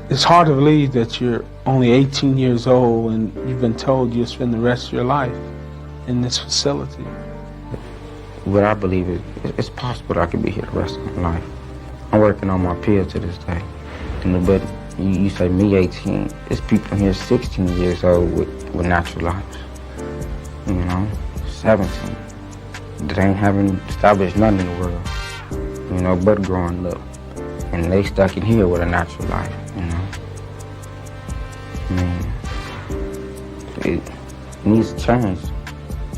It's hard to believe that you're only 18 years old and you've been told you'll spend the rest of your life in this facility. What I believe is it's possible that I could be here the rest of my life. I'm working on my appeal to this day. But you say me 18, there's people here 16 years old with natural lives. 17. That ain't having established nothing in the world, but growing up. And they stuck in here with a natural life, It needs to change.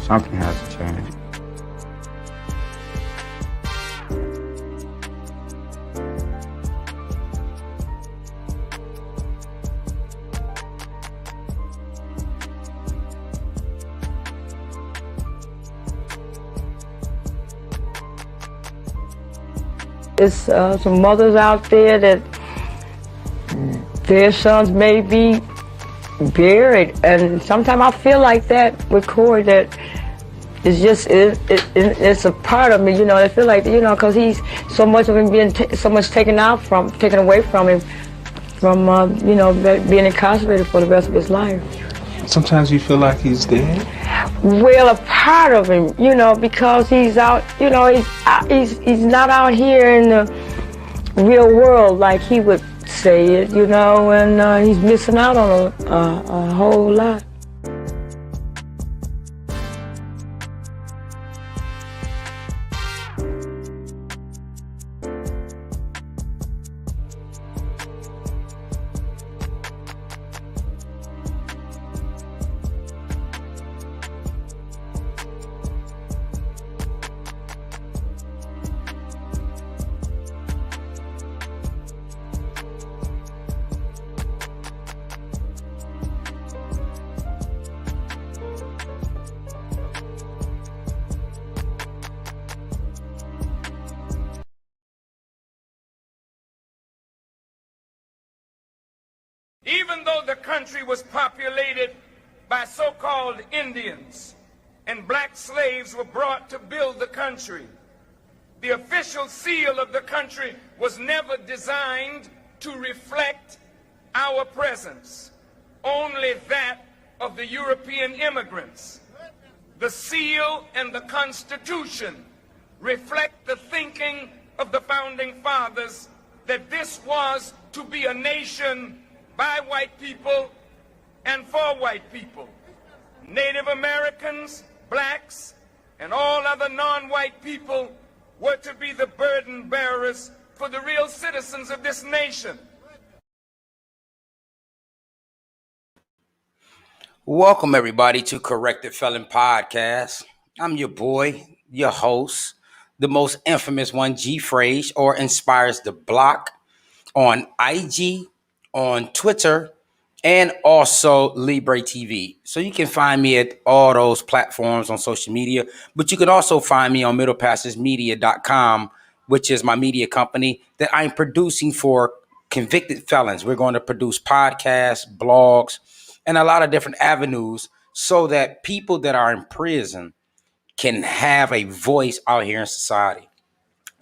Something has to change. There's some mothers out there that their sons may be buried, and sometimes I feel like that with Corey, that it's a part of me, I feel like, because he's so much of him being so much taken away from him, from being incarcerated for the rest of his life. Sometimes you feel like he's dead? Well, a part of him, because he's out, he's not out here in the real world like he would say it, and he's missing out on a whole lot. Even though the country was populated by so-called Indians and black slaves were brought to build the country, the official seal of the country was never designed to reflect our presence, only that of the European immigrants. The seal and the Constitution reflect the thinking of the founding fathers that this was to be a nation by white people and for white people. Native Americans, blacks, and all other non-white people were to be the burden bearers for the real citizens of this nation. Welcome, everybody, to Corrected Felon Podcast. I'm your boy, your host, the most infamous one, G Phrase, or Inspires the Block, on IG, on Twitter, and also Libre TV. So you can find me at all those platforms on social media, but you can also find me on middlepassagemedia.com, which is my media company that I'm producing for convicted felons. We're going to produce podcasts, blogs, and a lot of different avenues so that people that are in prison can have a voice out here in society.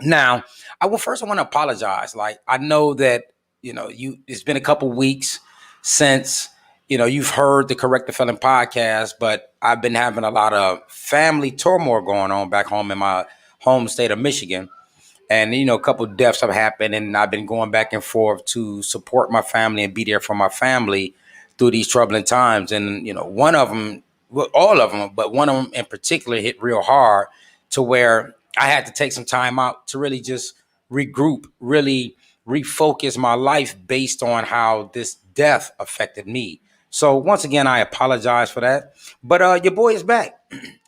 Now, I want to apologize. Like, I know that it's been a couple weeks since, you've heard the Correct the Felon podcast, but I've been having a lot of family turmoil going on back home in my home state of Michigan. And, a couple of deaths have happened, and I've been going back and forth to support my family and be there for my family through these troubling times. And, one of them, well, all of them, but one of them in particular hit real hard to where I had to take some time out to really just regroup, really refocus my life based on how this death affected me. So once again, I apologize for that. But your boy is back.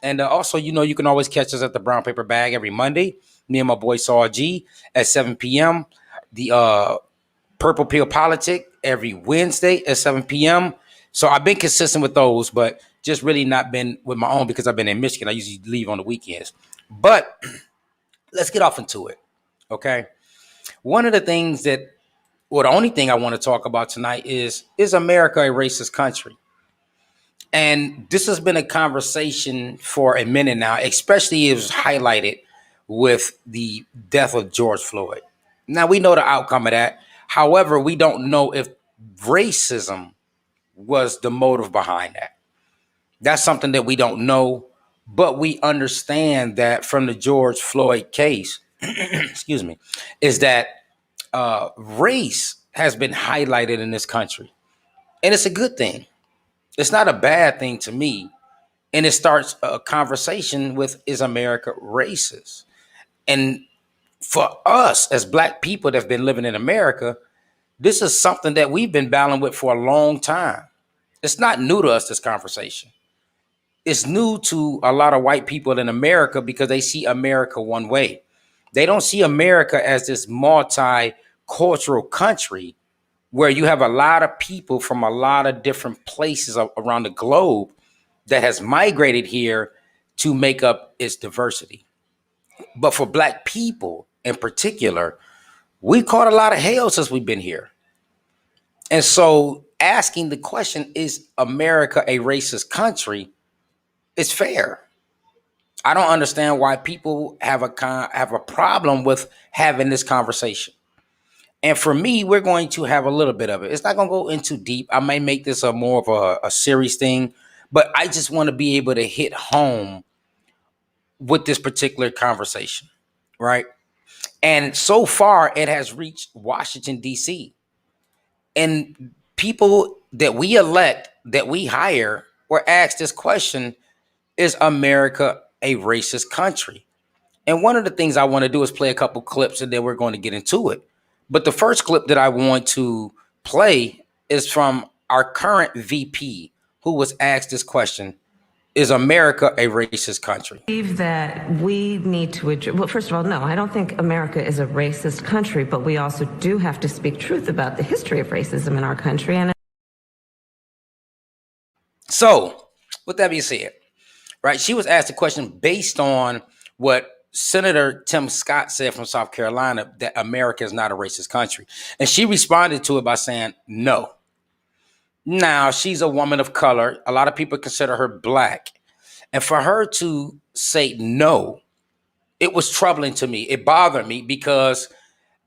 And also, you can always catch us at the Brown Paper Bag every Monday. Me and my boy Saw G at 7 p.m. The Purple Pill Politic every Wednesday at 7 p.m. So I've been consistent with those, but just really not been with my own because I've been in Michigan. I usually leave on the weekends. But let's get off into it, okay? One of the things the only thing I want to talk about tonight is America a racist country? And this has been a conversation for a minute now, especially it was highlighted with the death of George Floyd. Now, we know the outcome of that. However, we don't know if racism was the motive behind that. That's something that we don't know, but we understand that from the George Floyd case, excuse me, is that race has been highlighted in this country. And it's a good thing. It's not a bad thing to me. And it starts a conversation with, is America racist? And for us as Black people that have been living in America, this is something that we've been battling with for a long time. It's not new to us, this conversation. It's new to a lot of white people in America because they see America one way. They don't see America as this multicultural country where you have a lot of people from a lot of different places around the globe that has migrated here to make up its diversity. But for Black people in particular, we caught a lot of hell since we've been here. And so asking the question, is America a racist country, is fair. I don't understand why people have a problem with having this conversation. And for me, we're going to have a little bit of it. It's not going to go into deep. I may make this a more of a serious thing, but I just want to be able to hit home with this particular conversation, right? And so far, it has reached Washington, D.C. And people that we elect, that we hire, were asked this question, is America a racist country? And one of the things I want to do is play a couple clips and then we're going to get into it. But the first clip that I want to play is from our current VP, who was asked this question, is America a racist country? I believe that we need to address, well, first of all, no, I don't think America is a racist country, but we also do have to speak truth about the history of racism in our country. And so, with that being said, right, she was asked a question based on what Senator Tim Scott said from South Carolina, that America is not a racist country. And she responded to it by saying, no. Now, she's a woman of color. A lot of people consider her Black. And for her to say no, it was troubling to me. It bothered me because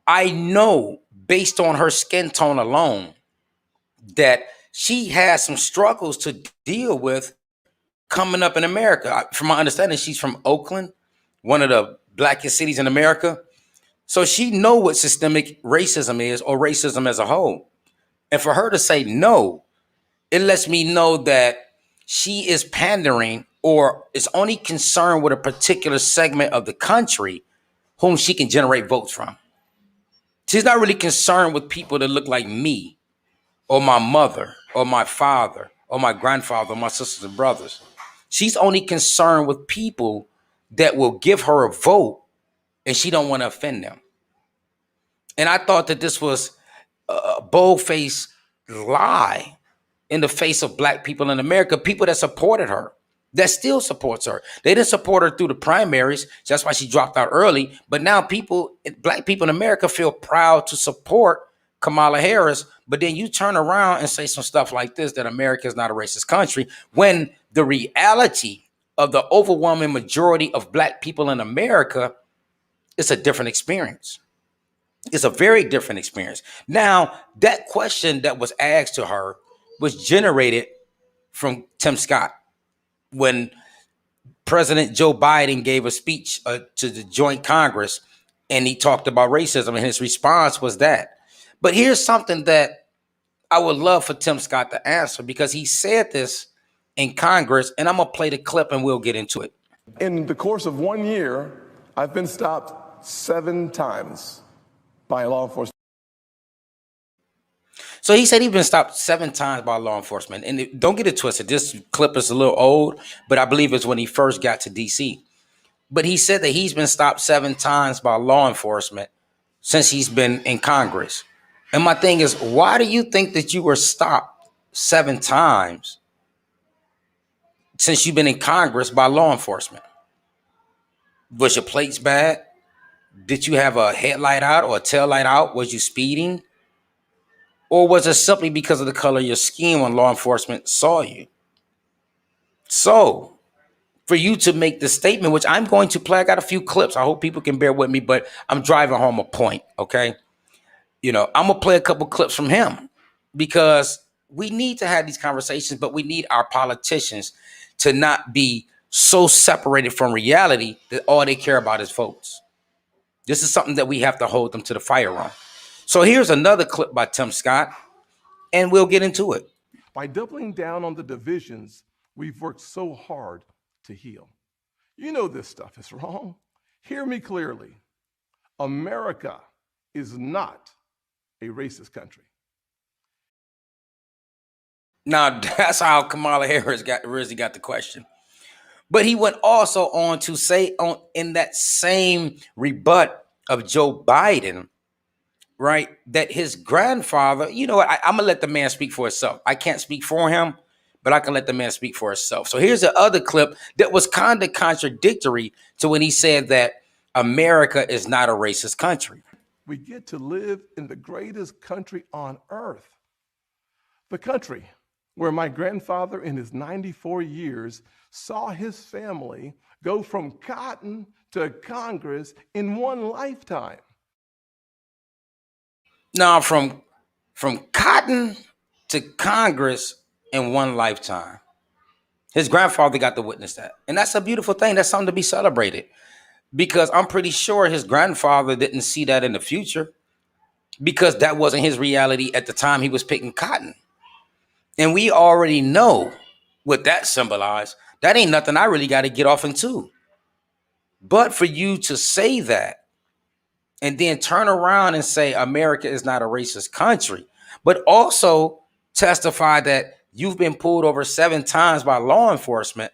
I know, based on her skin tone alone, that she has some struggles to deal with coming up in America. From my understanding, she's from Oakland, one of the blackest cities in America. So she know what systemic racism is, or racism as a whole. And for her to say no, it lets me know that she is pandering or is only concerned with a particular segment of the country whom she can generate votes from. She's not really concerned with people that look like me or my mother or my father or my grandfather or my sisters and brothers. She's only concerned with people that will give her a vote and she don't want to offend them. And I thought that this was a bold-faced lie in the face of Black people in America, people that supported her, that still supports her. They didn't support her through the primaries. So that's why she dropped out early. But now Black people in America feel proud to support Kamala Harris. But then you turn around and say some stuff like this, that America is not a racist country, when the reality of the overwhelming majority of Black people in America is a different experience. It's a very different experience. Now, that question that was asked to her was generated from Tim Scott when President Joe Biden gave a speech to the joint Congress, and he talked about racism, and his response was that. But here's something that I would love for Tim Scott to answer, because he said this in Congress, and I'm going to play the clip and we'll get into it. In the course of 1 year, I've been stopped 7 times by law enforcement. So he said he's been stopped 7 times by law enforcement. And don't get it twisted. This clip is a little old, but I believe it's when he first got to D.C. But he said that he's been stopped 7 times by law enforcement since he's been in Congress. And my thing is, why do you think that you were stopped 7 times since you've been in Congress by law enforcement? Was your plates bad? Did you have a headlight out or a tail light out? Was you speeding? Or was it simply because of the color of your skin when law enforcement saw you? So, for you to make the statement, which I'm going to play, I got a few clips. I hope people can bear with me, but I'm driving home a point, okay? You know, I'm going to play a couple clips from him. because we need to have these conversations, but we need our politicians to not be so separated from reality that all they care about is votes. This is something that we have to hold them to the fire on. So here's another clip by Tim Scott, and we'll get into it. By doubling down on the divisions we've worked so hard to heal. You know this stuff is wrong. Hear me clearly. America is not a racist country. Now, that's how Kamala Harris originally got the question. But he went also on to say in that same rebut of Joe Biden, right, that his grandfather, you know what, I'm going to let the man speak for himself. I can't speak for him, but I can let the man speak for himself. So here's the other clip that was kind of contradictory to when he said that America is not a racist country. We get to live in the greatest country on earth. The country where my grandfather in his 94 years saw his family go from cotton to Congress in one lifetime. Now, from cotton to Congress in one lifetime. His grandfather got to witness that. And that's a beautiful thing. That's something to be celebrated. Because I'm pretty sure his grandfather didn't see that in the future, because that wasn't his reality at the time he was picking cotton. And we already know what that symbolized. That ain't nothing I really got to get off into. But for you to say that and then turn around and say America is not a racist country, but also testify that you've been pulled over 7 times by law enforcement,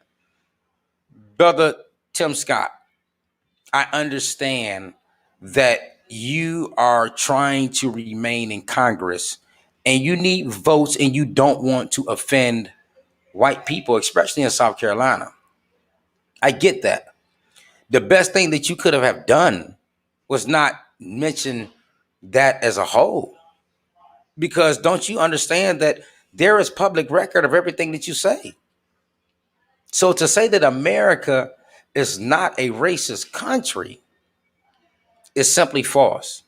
brother Tim Scott, I understand that you are trying to remain in Congress and you need votes and you don't want to offend white people, especially in South Carolina. I get that. The best thing that you could have done was not mention that as a whole. Because don't you understand that there is public record of everything that you say? So to say that America is not a racist country is simply false.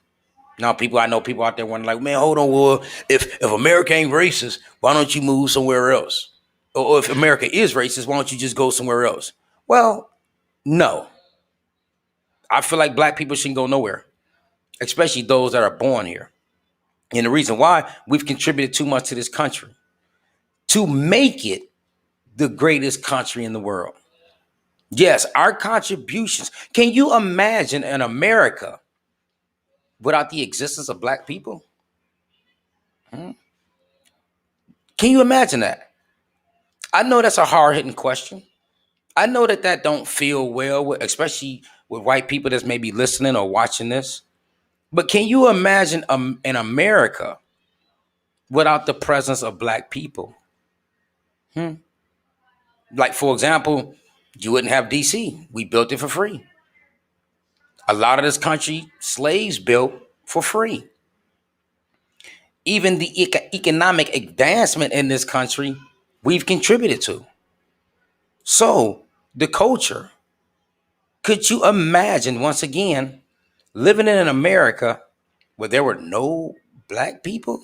Now, I know people out there wondering, like, man, hold on, well, if America ain't racist, why don't you move somewhere else? Or if America is racist, why don't you just go somewhere else? Well, no. I feel like black people shouldn't go nowhere, especially those that are born here. And the reason why, we've contributed too much to this country to make it the greatest country in the world. Yes, our contributions. Can you imagine an America without the existence of black people? Can you imagine that? I know that's a hard-hitting question. I know that don't feel well, especially with white people that's maybe listening or watching this. But can you imagine an America without the presence of black people? Like, for example, you wouldn't have DC. We built it for free. A lot of this country, slaves built for free. Even the economic advancement in this country, we've contributed to. So the culture, could you imagine, once again, living in an America where there were no black people?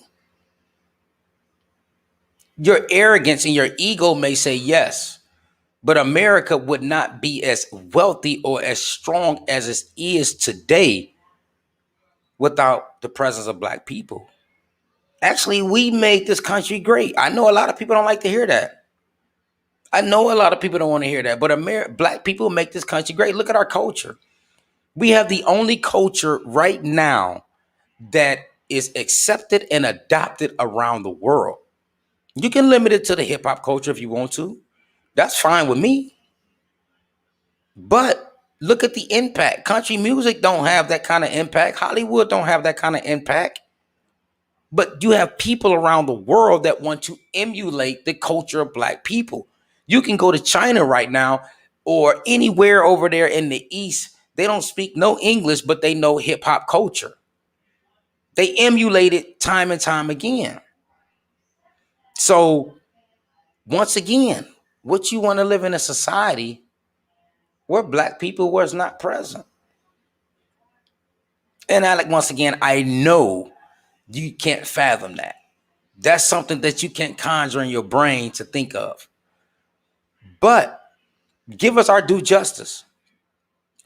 Your arrogance and your ego may say yes, but America would not be as wealthy or as strong as it is today without the presence of black people. Actually, we made this country great. I know a lot of people don't like to hear that. I know a lot of people don't want to hear that, but black people make this country great. Look at our culture. We have the only culture right now that is accepted and adopted around the world. You can limit it to the hip hop culture if you want to. That's fine with me. But look at the impact. Country music don't have that kind of impact. Hollywood don't have that kind of impact. But you have people around the world that want to emulate the culture of black people. You can go to China right now or anywhere over there in the East. They don't speak no English, but they know hip hop culture. They emulate it time and time again. So once again, what you want to live in a society where black people was not present? And once again, I know you can't fathom that. That's something that you can't conjure in your brain to think of. But give us our due justice.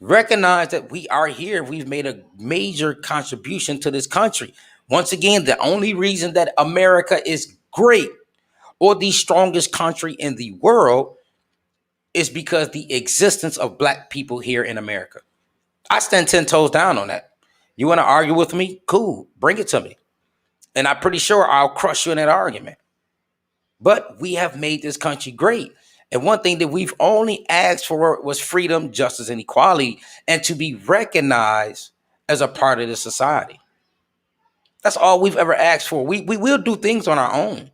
Recognize that we are here. We've made a major contribution to this country. Once again, the only reason that America is great or the strongest country in the world is because the existence of black people here in America. I stand 10 toes down on that. You want to argue with me? Cool. Bring it to me. And I'm pretty sure I'll crush you in that argument. But we have made this country great. And one thing that we've only asked for was freedom, justice, and equality, and to be recognized as a part of the society. That's all we've ever asked for. We will do things on our own.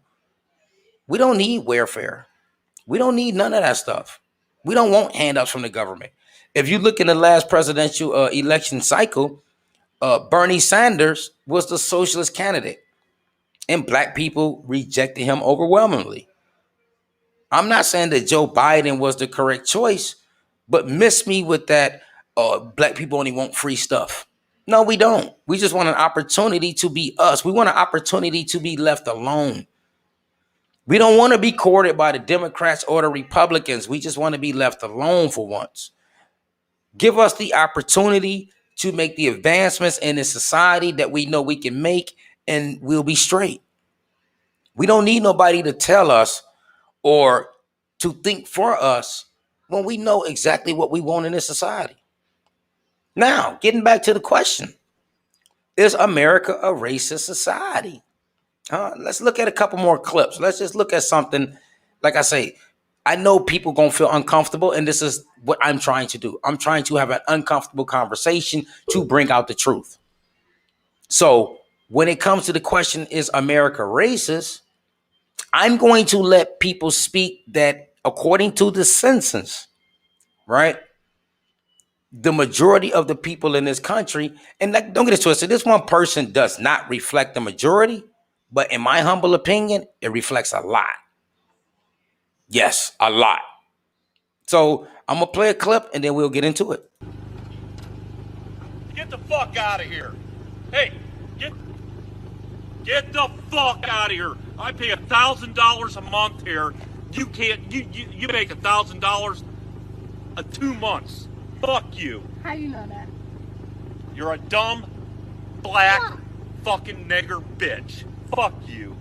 We don't need welfare. We don't need none of that stuff. We don't want handouts from the government. If you look in the last presidential election cycle, Bernie Sanders was the socialist candidate, and black people rejected him overwhelmingly. I'm not saying that Joe Biden was the correct choice, but miss me with that black people only want free stuff. No, we don't. We just want an opportunity to be us. We want an opportunity to be left alone. We don't want to be courted by the Democrats or the Republicans. We just want to be left alone for once. Give us the opportunity to make the advancements in this society that we know we can make, and we'll be straight. We don't need nobody to tell us or to think for us when we know exactly what we want in this society. Now, getting back to the question, is America a racist society? Let's look at a couple more clips. Let's just look at something. Like I say, I know people going to feel uncomfortable, and this is what I'm trying to do. I'm trying to have an uncomfortable conversation to bring out the truth. So when it comes to the question, is America racist? I'm going to let people speak that according to the census, right? The majority of the people in this country, and like, don't get it twisted, this one person does not reflect the majority, but in my humble opinion, it reflects a lot. Yes, a lot. So I'm going to play a clip and then we'll get into it. Get the fuck out of here. Hey, get the fuck out of here. I pay $1,000 a month here. You can't, you make $1,000 a 2 months. Fuck you. How you know that? You're a dumb, black, fucking nigger bitch. Fuck you.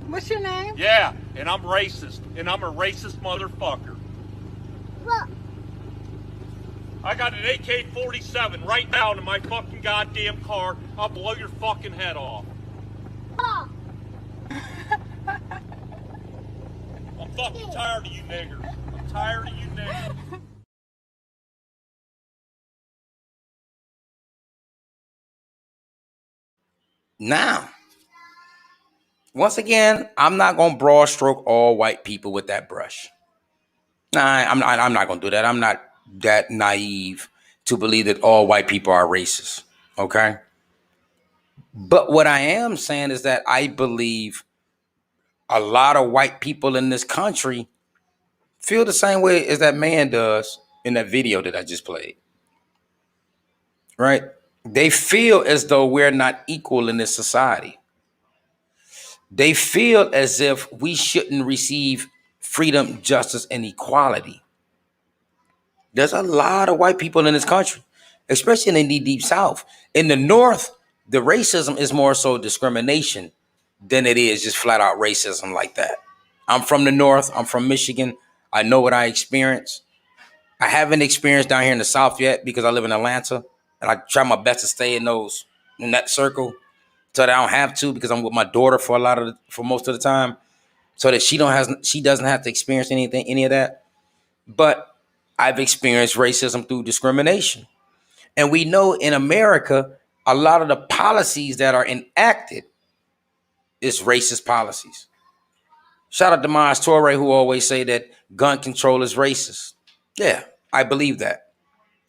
What's your name? Yeah, and I'm racist. And I'm a racist motherfucker. Look. I got an AK-47 right now in my fucking goddamn car. I'll blow your fucking head off. Oh. I'm fucking tired of you niggers. I'm tired of you niggers. Now, once again, I'm not going to broad stroke all white people with that brush. Nah, I'm not going to do that. I'm not that naive to believe that all white people are racist. Okay. But what I am saying is that I believe a lot of white people in this country feel the same way as that man does in that video that I just played. Right? They feel as though we're not equal in this society. They feel as if we shouldn't receive freedom, justice, and equality. There's a lot of white people in this country, especially in the deep South. In the North, the racism is more so discrimination than it is just flat out racism like that. I'm from the North. I'm from Michigan. I know what I experienced. I haven't experienced down here in the South yet because I live in Atlanta, and I try my best to stay in that circle so that I don't have to, because I'm with my daughter for most of the time, so that she doesn't have to experience any of that. But I've experienced racism through discrimination. And we know in America, a lot of the policies that are enacted is racist policies. Shout out to Maz Torre, who always say that gun control is racist. Yeah, I believe that.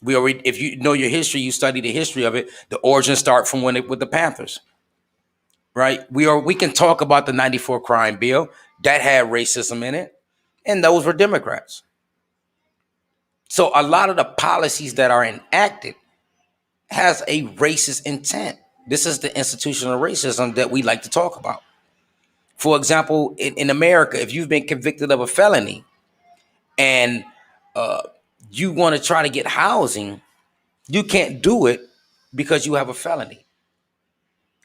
If you know your history, you study the history of it. The origins start from with the Panthers, right? We can talk about the 94 crime bill that had racism in it, and those were Democrats. So a lot of the policies that are enacted has a racist intent. This is the institutional racism that we like to talk about. For example, in America, if you've been convicted of a felony and you want to try to get housing, you can't do it because you have a felony.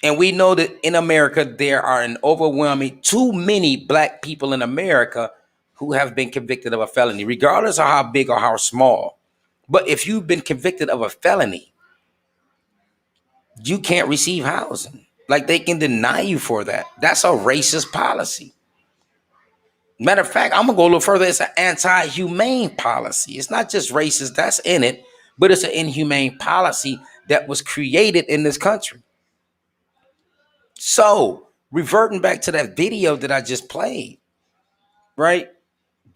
And we know that in America, there are an overwhelming too many black people in America who have been convicted of a felony, regardless of how big or how small. But if you've been convicted of a felony, you can't receive housing. Like, they can deny you for that. That's a racist policy. Matter of fact, I'm going to go a little further. It's an anti-humane policy. It's not just racist, that's in it, but it's an inhumane policy that was created in this country. So, reverting back to that video that I just played, right?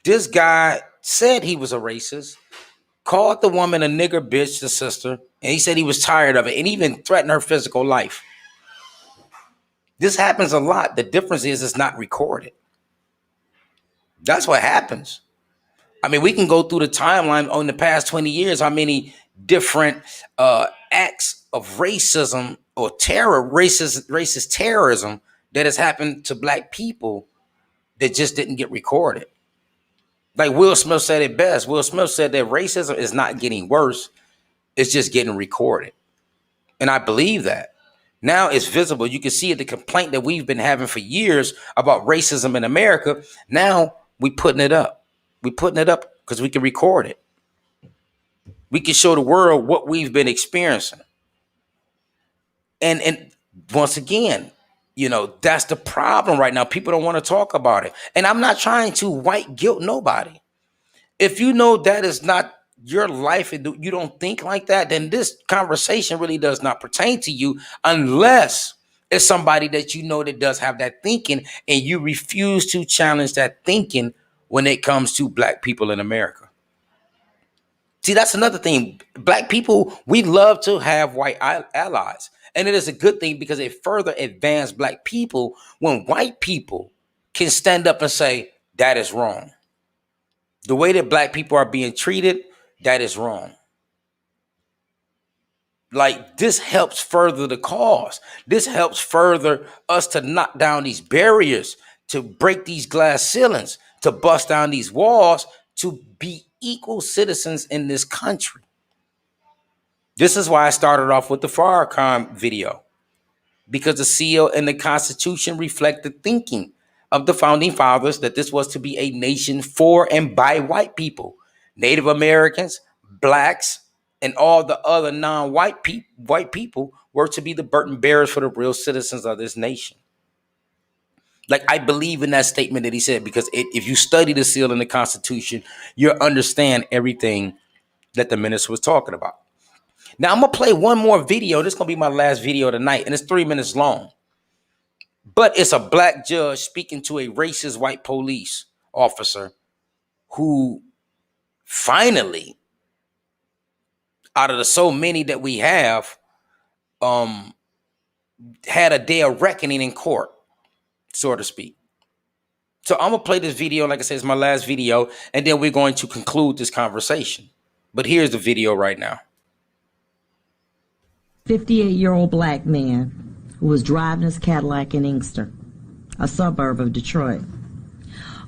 This guy said he was a racist, called the woman a nigger bitch, the sister, and he said he was tired of it and even threatened her physical life. This happens a lot. The difference is it's not recorded. That's what happens. I mean, we can go through the timeline on the past 20 years, how many different acts of racism or terror, racist terrorism that has happened to black people that just didn't get recorded. Like Will Smith said it best. Will Smith said that racism is not getting worse. It's just getting recorded. And I believe that. Now it's visible. You can see it, the complaint that we've been having for years about racism in America. Now we're putting it up. We're putting it up because we can record it. We can show the world what we've been experiencing. And once again, you know, that's the problem right now. People don't want to talk about it. And I'm not trying to white guilt nobody. If you know that is not your life and you don't think like that, then this conversation really does not pertain to you unless it's somebody that you know that does have that thinking and you refuse to challenge that thinking when it comes to black people in America. See, that's another thing. Black people, we love to have white allies. And it is a good thing because it further advances black people when white people can stand up and say, that is wrong. The way that black people are being treated, that is wrong. Like, this helps further the cause. This helps further us to knock down these barriers, to break these glass ceilings, to bust down these walls, to be equal citizens in this country. This is why I started off with the Farrakhan video, because the seal and the Constitution reflect the thinking of the founding fathers that this was to be a nation for and by white people, Native Americans, blacks, and all the other non-white white people were to be the burden bearers for the real citizens of this nation. Like, I believe in that statement that he said, because if you study the seal and the Constitution, you'll understand everything that the minister was talking about. Now, I'm going to play one more video. This is going to be my last video tonight, and it's 3 minutes long. But it's a black judge speaking to a racist white police officer who finally, out of the so many that we have, had a day of reckoning in court, so to speak. So I'm going to play this video. Like I said, it's my last video, and then we're going to conclude this conversation. But here's the video right now. 58-year-old black man who was driving his Cadillac in Inkster, a suburb of Detroit,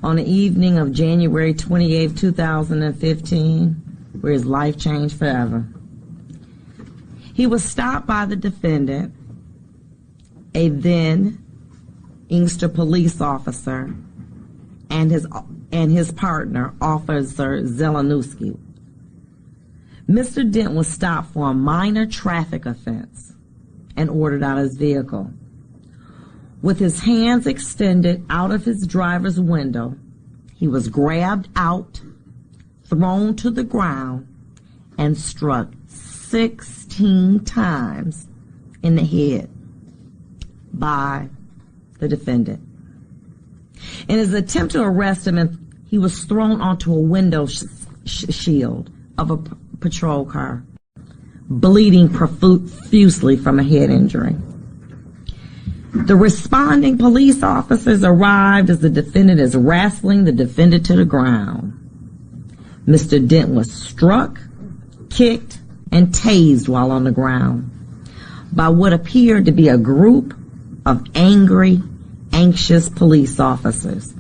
on the evening of January 28, 2015, where his life changed forever. He was stopped by the defendant, a then Inkster police officer, and his partner, Officer Zelenowski. Mr. Dent was stopped for a minor traffic offense and ordered out of his vehicle. With his hands extended out of his driver's window, he was grabbed out, thrown to the ground, and struck 16 times in the head by the defendant. In his attempt to arrest him, he was thrown onto a window shield of a patrol car, bleeding profusely from a head injury. The responding police officers arrived as the defendant is wrestling the defendant to the ground. Mr. Dent was struck, kicked, and tased while on the ground by what appeared to be a group of angry anxious police officers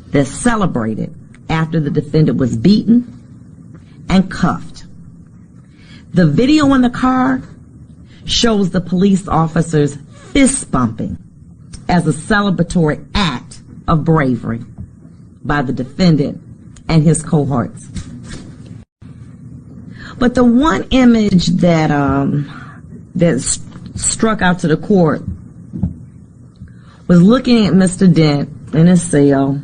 that celebrated after the defendant was beaten and cuffed. The video in the car shows the police officers fist bumping as a celebratory act of bravery by the defendant and his cohorts. But the one image that struck out to the court was looking at Mr. Dent in his cell,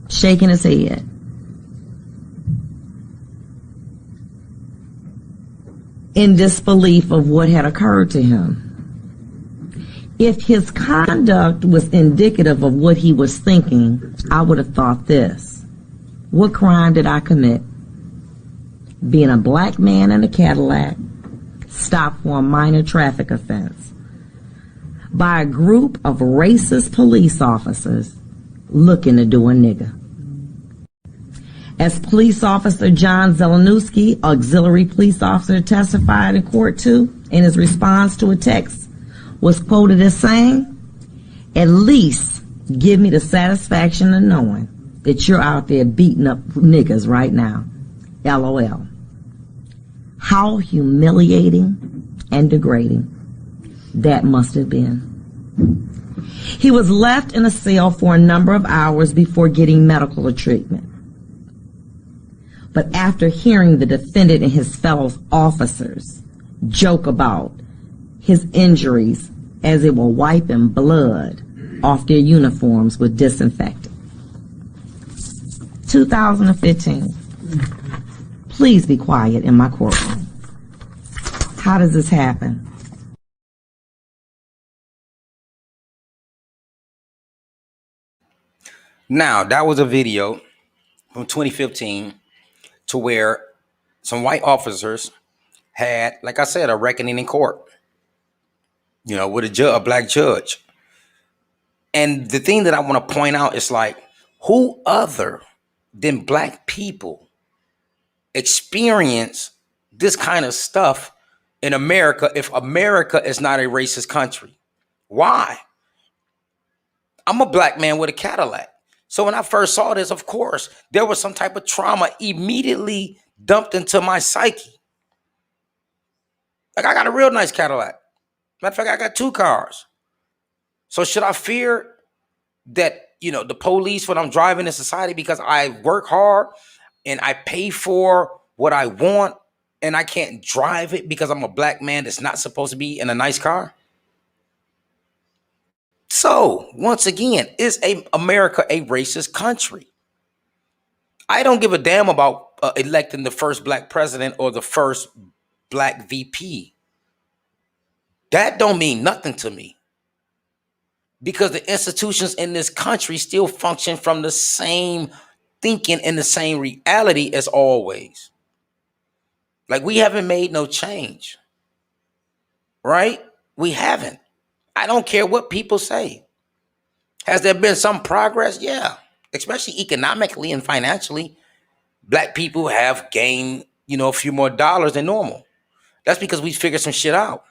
shaking his head. In disbelief of what had occurred to him. If his conduct was indicative of what he was thinking, I would have thought this. What crime did I commit? Being a black man in a Cadillac, stopped for a minor traffic offense by a group of racist police officers looking to do a nigger. As police officer John Zelenowski, auxiliary police officer, testified in court too, in his response to a text, was quoted as saying, "At least give me the satisfaction of knowing that you're out there beating up niggas right now. LOL." How humiliating and degrading that must have been. He was left in a cell for a number of hours before getting medical treatment. But after hearing the defendant and his fellow officers joke about his injuries as they were wiping blood off their uniforms with disinfectant. 2015. Please be quiet in my courtroom. How does this happen? Now, that was a video from 2015 to where some white officers had, like I said, a reckoning in court, with a black judge. And the thing that I want to point out is like, who other than black people experience this kind of stuff in America if America is not a racist country? Why? I'm a black man with a Cadillac. So when I first saw this, of course, there was some type of trauma immediately dumped into my psyche. Like, I got a real nice Cadillac. Matter of fact, I got 2 cars. So should I fear that, the police when I'm driving in society because I work hard and I pay for what I want and I can't drive it because I'm a black man that's not supposed to be in a nice car? So, once again, is America a racist country? I don't give a damn about electing the first black president or the first black VP. That don't mean nothing to me. Because the institutions in this country still function from the same thinking and the same reality as always. Like, we haven't made no change. Right? We haven't. I don't care what people say. Has there been some progress? Yeah. Especially economically and financially. Black people have gained, a few more dollars than normal. That's because we figured some shit out.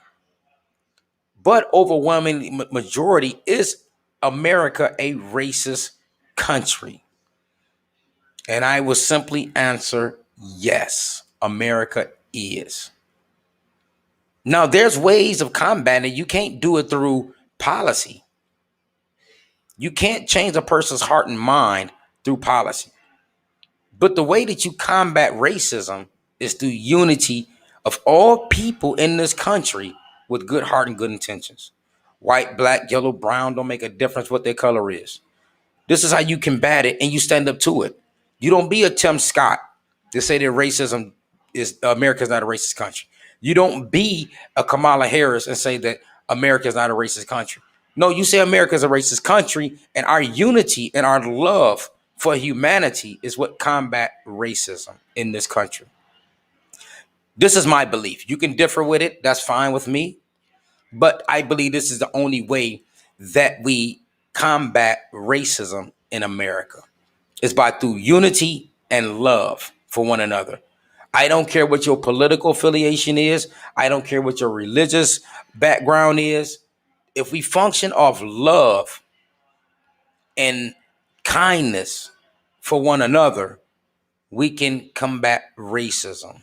But overwhelming majority is America a racist country? And I will simply answer yes, America is. Now, there's ways of combating it. You can't do it through policy. You can't change a person's heart and mind through policy. But the way that you combat racism is through unity of all people in this country with good heart and good intentions. White, black, yellow, brown, don't make a difference what their color is. This is how you combat it, and you stand up to it. You don't be a Tim Scott to say that racism is America's not a racist country. You don't be a Kamala Harris and say that America is not a racist country. No, you say America is a racist country, and our unity and our love for humanity is what combat racism in this country. This is my belief. You can differ with it. That's fine with me. But I believe this is the only way that we combat racism in America is by through unity and love for one another. I don't care what your political affiliation is. I don't care what your religious background is. If we function off love and kindness for one another, we can combat racism.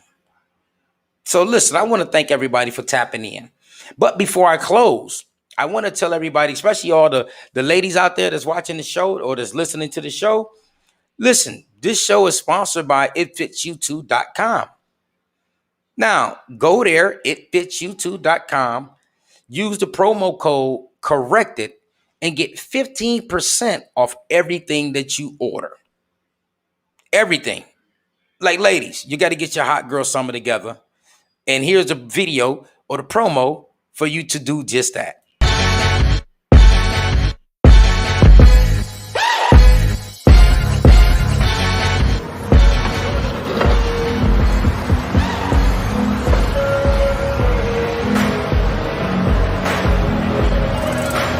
So listen, I want to thank everybody for tapping in. But before I close, I want to tell everybody, especially all the ladies out there that's watching the show or that's listening to the show, listen, this show is sponsored by itfitsyou2.com. Now, go there, itfitsyou2.com, use the promo code CORRECTED, and get 15% off everything that you order. Everything. Like, ladies, you got to get your hot girl summer together. And here's a video or the promo for you to do just that.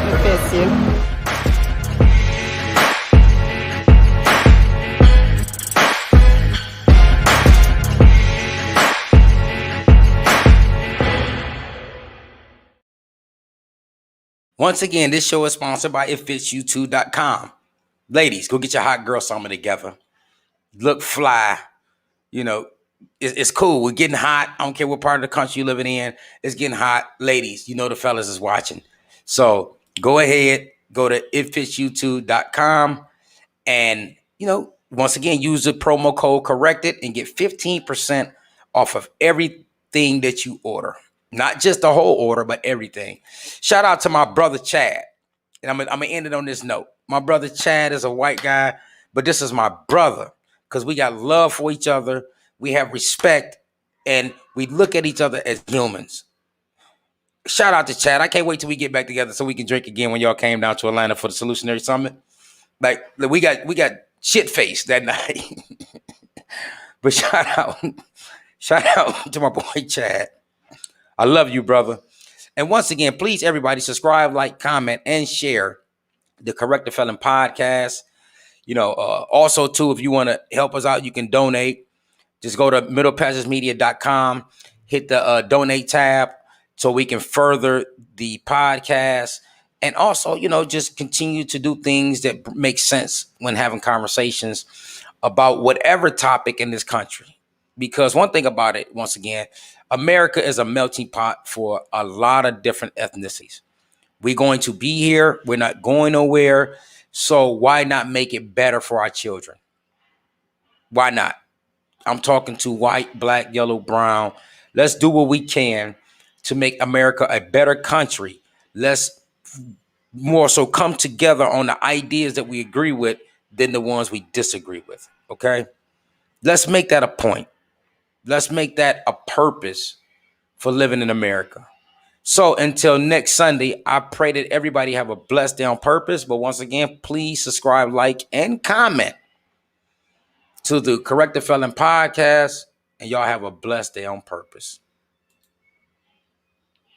It fits you. Once again, this show is sponsored by itfitsyou2.com. Ladies, go get your hot girl summer together. Look fly. You know, it's cool. We're getting hot. I don't care what part of the country you're living in. It's getting hot. Ladies, you know the fellas is watching. So go ahead, go to itfitsyou2.com. And, you know, once again, use the promo code CORRECTED and get 15% off of everything that you order. Not just the whole order, but everything. Shout out to my brother Chad. And I'm gonna end it on this note. My brother Chad is a white guy, but this is my brother because we got love for each other. We have respect, and we look at each other as humans. Shout out to Chad. I can't wait till we get back together so we can drink again when y'all came down to Atlanta for the Solutionary Summit. Like, we got shit faced that night. But shout out to my boy Chad. I love you, brother. And once again, please, everybody, subscribe, like, comment, and share the Correct the Felon podcast. You know, also, too, if you want to help us out, you can donate. Just go to middlepassagemedia.com, hit the donate tab so we can further the podcast. And also, you know, just continue to do things that make sense when having conversations about whatever topic in this country. Because one thing about it, once again, America is a melting pot for a lot of different ethnicities. We're going to be here. We're not going nowhere. So why not make it better for our children? Why not? I'm talking to white, black, yellow, brown. Let's do what we can to make America a better country. Let's more so come together on the ideas that we agree with than the ones we disagree with. Okay? Let's make that a point. Let's make that a purpose for living in America. So until next Sunday, I pray that everybody have a blessed day on purpose. But once again, please subscribe, like, and comment to the Correct the Felon podcast. And y'all have a blessed day on purpose.